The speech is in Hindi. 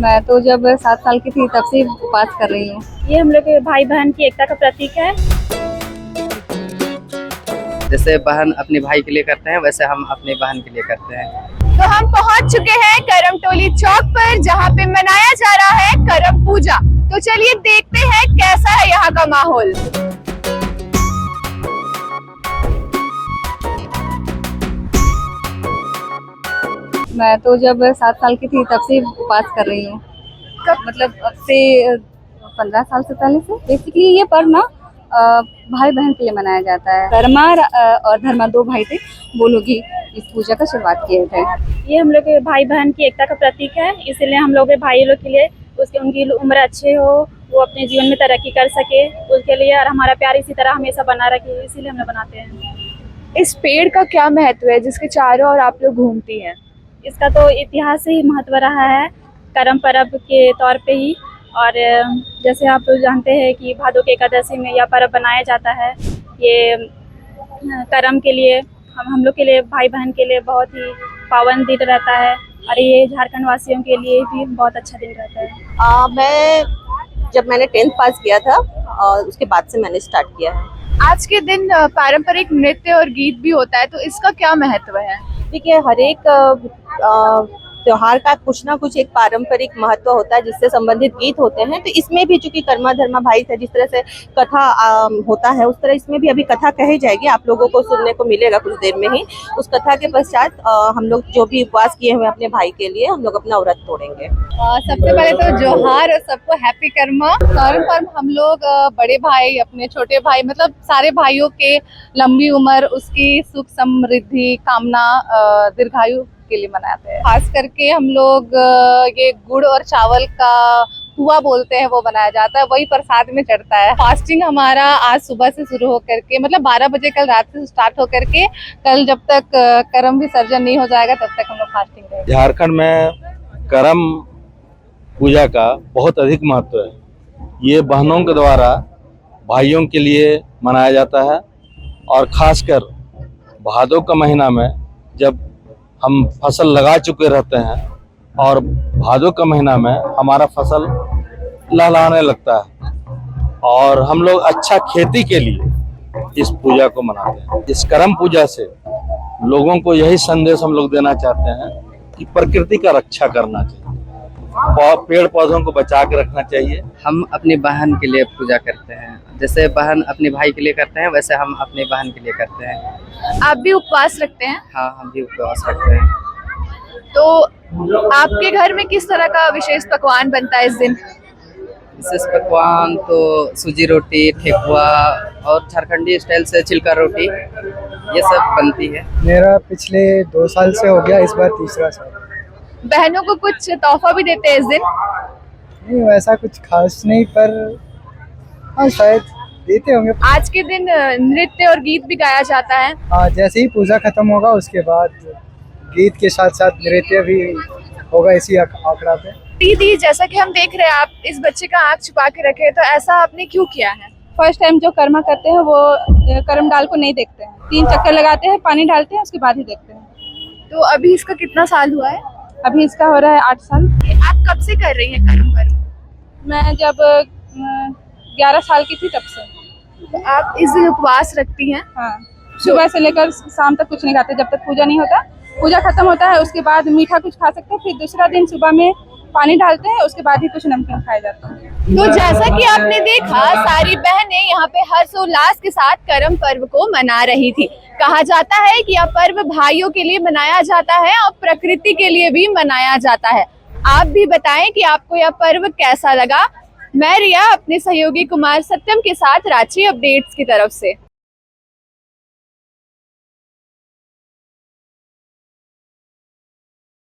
मैं तो जब 7 साल की थी तब से उपवास कर रही हूँ। ये हम लोग के भाई बहन की एकता का प्रतीक है। जैसे बहन अपने भाई के लिए करते हैं वैसे हम अपनी बहन के लिए करते हैं। तो हम पहुंच चुके हैं करमटोली चौक पर, जहां पे मनाया जा रहा है करम पूजा। तो चलिए देखते हैं कैसा है यहाँ का माहौल। मैं तो जब 7 साल की थी तब से उपवास कर रही हूँ। कब मतलब अब से 15 साल से पहले से। बेसिकली ये पर्व ना भाई बहन के लिए मनाया जाता है। धर्मा और धर्मा 2 भाई थे, वो लोग ही इस पूजा का शुरुआत किए थे। ये हम लोग के भाई बहन की एकता का प्रतीक है, इसीलिए हम लोग के भाई लोग के लिए उनकी उम्र अच्छे हो, वो अपने जीवन में तरक्की कर सके, उसके लिए और हमारा प्यार इसी तरह हमेशा बना रखे, इसीलिए हम लोग बनाते हैं। इस पेड़ का क्या महत्व है जिसके चारों ओर आप लोग घूमती हैं? इसका तो इतिहास से ही महत्व रहा है, करम पर्व के तौर पे ही। और जैसे आप लोग जानते हैं कि भादों के एकादशी में यह पर्व बनाया जाता है। ये करम के लिए हम लोग के लिए, भाई बहन के लिए बहुत ही पावन दिन रहता है, और ये झारखंड वासियों के लिए भी बहुत अच्छा दिन रहता है। मैंने 10th पास किया था और उसके बाद से मैंने स्टार्ट किया है। आज के दिन पारंपरिक नृत्य और गीत भी होता है, तो इसका क्या महत्व है? देखिए, हर एक त्योहार का कुछ ना कुछ एक पारंपरिक महत्व होता है जिससे संबंधित गीत होते हैं। तो इसमें भी चूंकि कर्मा धर्मा भाई से जिस तरह से कथा होता है, उस तरह इसमें भी अभी कथा कही जाएगी, आप लोगों को सुनने को मिलेगा कुछ देर में ही। उस कथा के पश्चात हम लोग जो भी उपवास किए हुए अपने भाई के लिए, हम लोग अपना व्रत तोड़ेंगे। सबसे पहले तो जोहार और सबको हैप्पी कर्मा। करम पर्व हम लोग बड़े भाई अपने छोटे भाई मतलब सारे भाइयों के लंबी उम्र, उसकी सुख समृद्धि कामना, दीर्घायु के लिए मनाते हैं। खास करके हम लोग ये गुड़ और चावल का पुआ बोलते हैं, वो बनाया जाता है, वही प्रसाद में चढ़ता है। फास्टिंग हमारा आज सुबह से शुरू होकर के मतलब 12 बजे कल रात से स्टार्ट होकर के कल जब तक करम विसर्जन नहीं हो जाएगा तब तक हम लोग फास्टिंग रहेंगे। झारखंड में करम पूजा का बहुत अधिक महत्व है। ये बहनों के द्वारा भाइयों के लिए मनाया जाता है, और खासकर भादों का महीना में जब हम फसल लगा चुके रहते हैं और भादों का महीना में हमारा फसल लहलहाने लगता है, और हम लोग अच्छा खेती के लिए इस पूजा को मनाते हैं। इस करम पूजा से लोगों को यही संदेश हम लोग देना चाहते हैं कि प्रकृति का रक्षा करना चाहिए, पेड़ पौधों को बचा के रखना चाहिए। हम अपनी बहन के लिए पूजा करते हैं, जैसे बहन अपने भाई के लिए करते हैं वैसे हम अपनी बहन के लिए करते हैं। आप भी उपवास रखते हैं? हाँ, हम भी उपवास रखते हैं। तो आपके घर में किस तरह का विशेष पकवान बनता है इस दिन? विशेष पकवान तो सूजी रोटी, ठेकुआ और झारखंडी स्टाइल से छिलका रोटी, ये सब बनती है। मेरा पिछले 2 साल से हो गया, इस बार तीसरा साल। बहनों को कुछ तोहफा भी देते हैं इस दिन? नहीं, वैसा कुछ खास नहीं, पर हाँ शायद देते होंगे। आज के दिन नृत्य और गीत भी गाया जाता है। हाँ, जैसे ही पूजा खत्म होगा उसके बाद गीत के साथ साथ नृत्य भी होगा इसी आंकड़ा पे। दीदी, जैसा कि हम देख रहे हैं आप इस बच्चे का आँख छुपा के रखे, तो ऐसा आपने क्यों किया है? फर्स्ट टाइम जो कर्मा करते हैं वो करम डाल को नहीं देखते हैं, 3 चक्कर लगाते हैं, पानी डालते हैं, उसके बाद ही देखते हैं। तो अभी इसका कितना साल हुआ है? अभी इसका हो रहा है 8 साल। आप कब से कर रही हैं करम पर्व? मैं जब 11 साल की थी तब से। तो आप इस दिन उपवास रखती हैं? हाँ, सुबह से लेकर शाम तक कुछ नहीं खाते जब तक पूजा नहीं होता। पूजा खत्म होता है उसके बाद मीठा कुछ खा सकते हैं, फिर दूसरा दिन सुबह में पानी डालते हैं, उसके बाद ही कुछ नमकीन खाया जाता है। तो जैसा कि आपने देखा, सारी बहनें यहाँ पे हर्षोल्लास के साथ करम पर्व को मना रही थी। कहा जाता है कि यह पर्व भाइयों के लिए मनाया जाता है और प्रकृति के लिए भी मनाया जाता है। आप भी बताएं कि आपको यह पर्व कैसा लगा। मैं रिया अपने सहयोगी कुमार सत्यम के साथ रांची अपडेट्स की तरफ से।